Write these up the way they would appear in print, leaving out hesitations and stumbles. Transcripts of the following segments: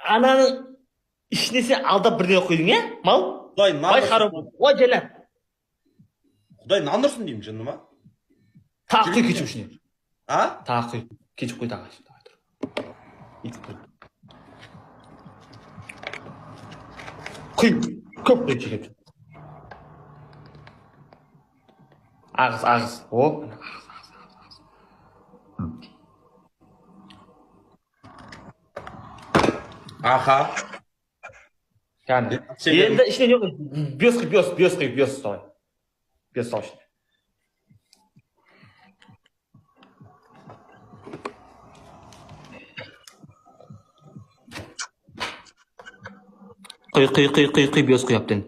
ананың ішіне сен алдап бірдеңе қойдың, иә? Мал? Құдай нан Байқару. Ой, жәләп. Құдай нан ұрсын деймін, жынды ма? Тағы құй кетіп ішіне. А? Тағы құй. Кетіп қой тағы. Құй. Көп құй кетіп. Ағыз. О, ағыз. Аха. Енді ішіне не қой? Бес ұстау. Бес ұстау ішіне. Құй, бес құй аптен.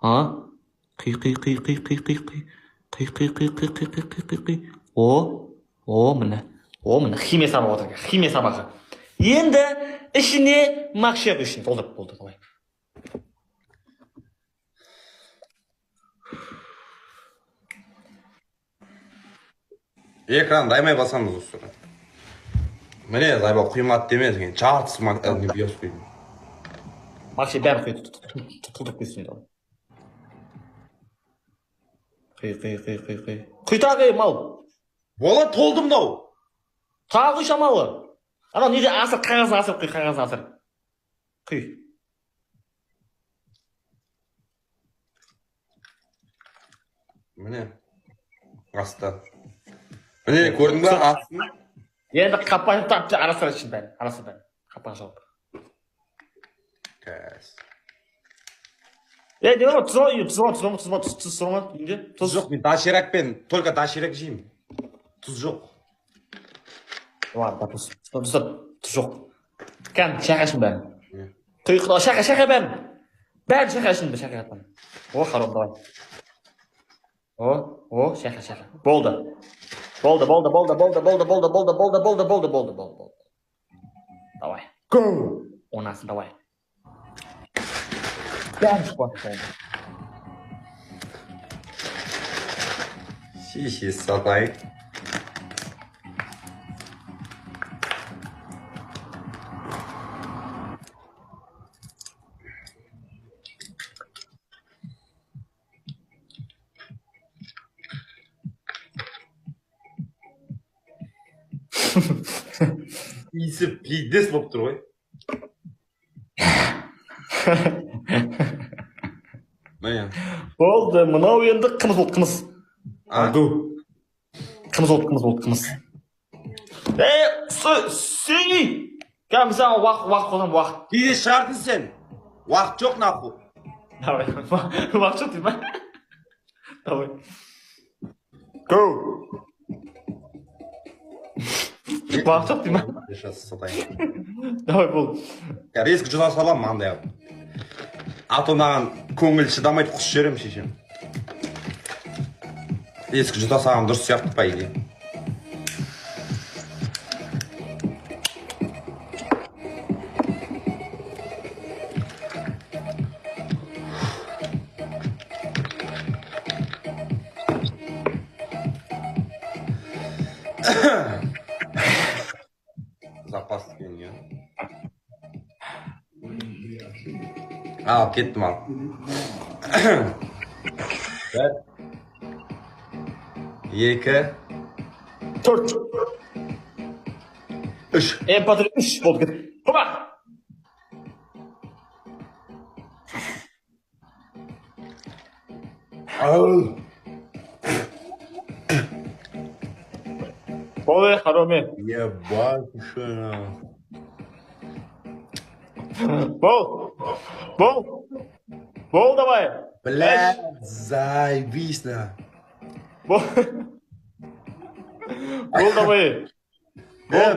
Құй. О, міне. Химия сабағы отыр. Химия сабағы. Енді ішіне мақша үшін толдырып болды. Қалай. Экран даймай басамыз осы. Міне, зайба құймат демес, жартысы не бес құйым. Мақша бәрі құй тұтылдып көсіне дау. Құй. Құй тағы мал. Бола толдым дау. Тағы құй шамалы. Ана неде асыр, қағазын асыр, құй қағазын асыр. Құй. Міне, аста. Міне, көрдің ба астын? Енді қапаны тапты арасыр үшін бәрі. Арасы бәрі. Қапаны жауып. Кәс. Не бар, тұз ма? Тұз жоқ, мен доширакпен, только доширак жеймін. Тұз жоқ. Ладно, тұз жоқ. Кән, шақашын бәрі. Құйқыда, шақа бәрі. Бәрі шақашын бәрі, шақа қатпаны. О, қаром, давай. О, шақа. Болды. Давай. Go! Онасын, давай. Бәрі шықпады. Шиши сатай. Иісі пейдес болып тұр ғой. Болды, мынау енді қымыз болды, қымыз. Қымыз болды. Сүйі! Кәм, саған уақыт қоғам, уақыт. Кейде шығардың сен. Уақыт жоқ нақу. Давай, уақыт жоқ дейм ба? Давай. Go! Уақыт жоқ дейм ба? Давай, бол. Резкі жұза салам, маңдай ап. Атымнаған көңіл шыдамайды құс жерім шешем. Резкі жұза салам дұрыс сияқты па еге. Запас деген ең. Ал, кеттім ал. Бір. Екі. Төрт. Үш. Патрик, үш болды кет. Хоба! Ау. Болды, хароме. Ебать, шына. Бол, давай. Бля, заебисно. Бол, давай.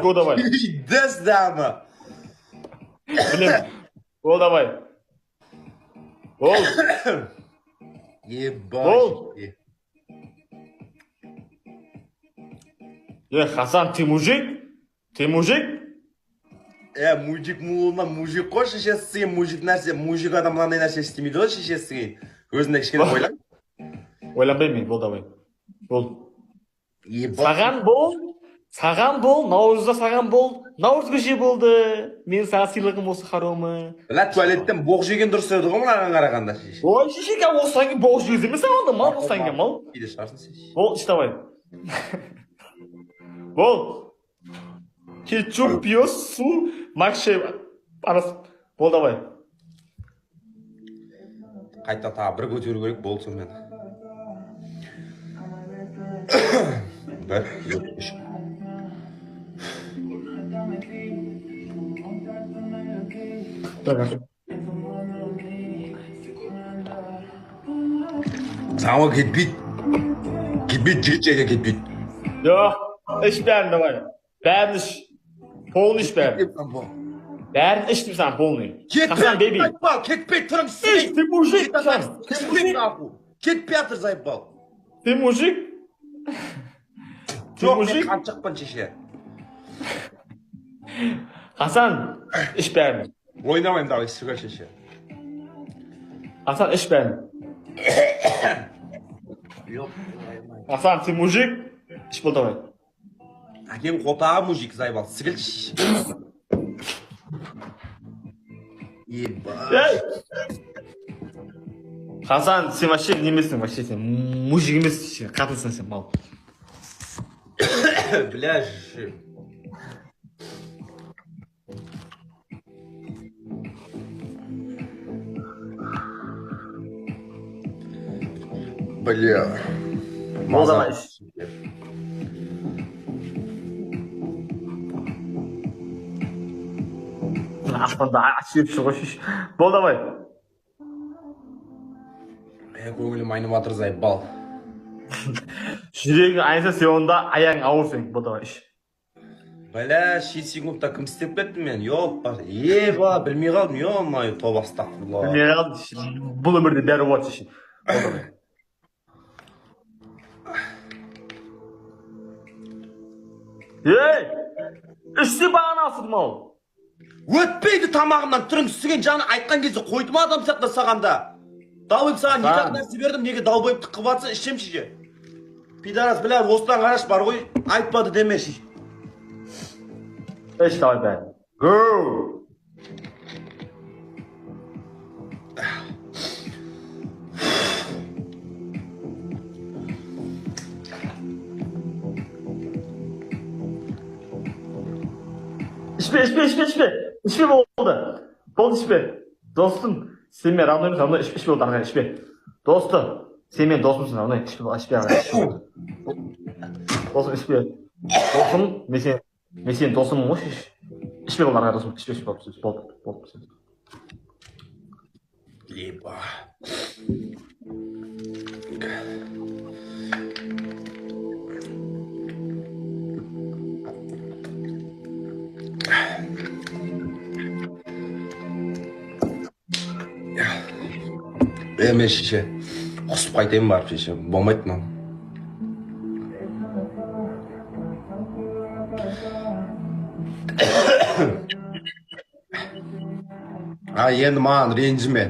Бол, давай. Дес дама. Блин, бол, давай. Бол. Ебать. Хасан, ты мужик? Мужик мұлына мужик қой шешесі сыйын, мужик нәрсе, мужик адам мынандай нәрсе істемейді ғой шешесі сыйын. Өзінде кішкене ойлан. Ойланбаймын мен, бол давай. Бол. Ебать. Саған бол, Саған бол, Наурызда саған бол. Наурыз көше болды. Мен саған сыйлығым осы харомы. Бля, туалеттен боқ жеген дұрыс еді ғой мынаған қарағанда шеше. Ой, шешеге оқсаң ке боқ жегіз емес алды. Мал оқсаң ке мал. Кейде шығарсың шеше. Бол, іш давай. Бол. Кетчуп пьешь, су, макше. Бол давай. Қайта тағы бір көтеру керек болды сонымен. Бір, үш. Сама кетпейді. Кетпейді, жігітшеге кетпейді. Yok, iç bärini давай. Bärini iç. Polni iç bärini. Bärini iç deyip sana polni. Hasan bebi. Кетпей тұрың İç, ты mujik. Кетпей атыр зайыпбал. Ты mujik. Ты Жоқ, мен mujik. қаншақпын шеше. Hasan, iç bärini. Ойнамайым давай сүгір шеше. Hasan iç bärini. Hasan, ты mujik. İç bol давай. Әкең қотаға мужик зайбал, сігіл шеше. Еба. Ey! Hasan, sen вообще немесің, вообще sen mujik емессің, қатынсың sen mal. Бля, шеше. Бля. Бол давай iç. Аспанда açıp шығыш. Бол давай. Көңілім айнып атыр зайыпбал. Жүрегің айнса сен онда аяғың ауырсың. Бол давай iç. Бля, 6 секундта кім істеп кеттім мен? Ёппа, еба, білмей қалдым, ё-мое, тоба астағфирулла. Білмей қалдым. Бұл өмірде бәрі болады шешін. Бол давай. Ей! Ішті бағана асырдым ау. Өтпейді тамағымнан түрің түсіген жаны айтқан кезде қойды ма адам сияқты сағанда? Далбойып саған екі ақ нәрсе бердім, неге далбойыпты қылып атса ішем шеше. Пидарас, бля, осыдан қараш бар ғой, айтпады деме шеше. İç давай бәрі. Go! İçme oldu. Болды içme. Достым, сен мен равноймыз, равной ішпе болды ағай, ішпе. Достым, сен мен досымсың, равной, ішпе ағай. Досым, ішпе. Досым, мен сен досымын ғой, ішпе болды ағай, досым, ішпе болды. Еба. Мен шеше, құсып қайтайын барып шеше, болмайды мынау. Енді маған ренжіме.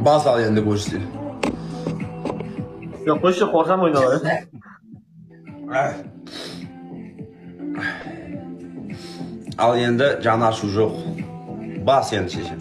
Бас ал енді көрсетейін. Yok, қойшы қорқам ойнауы. Ал енді жаны ашу жоқ. Бас енді шеше.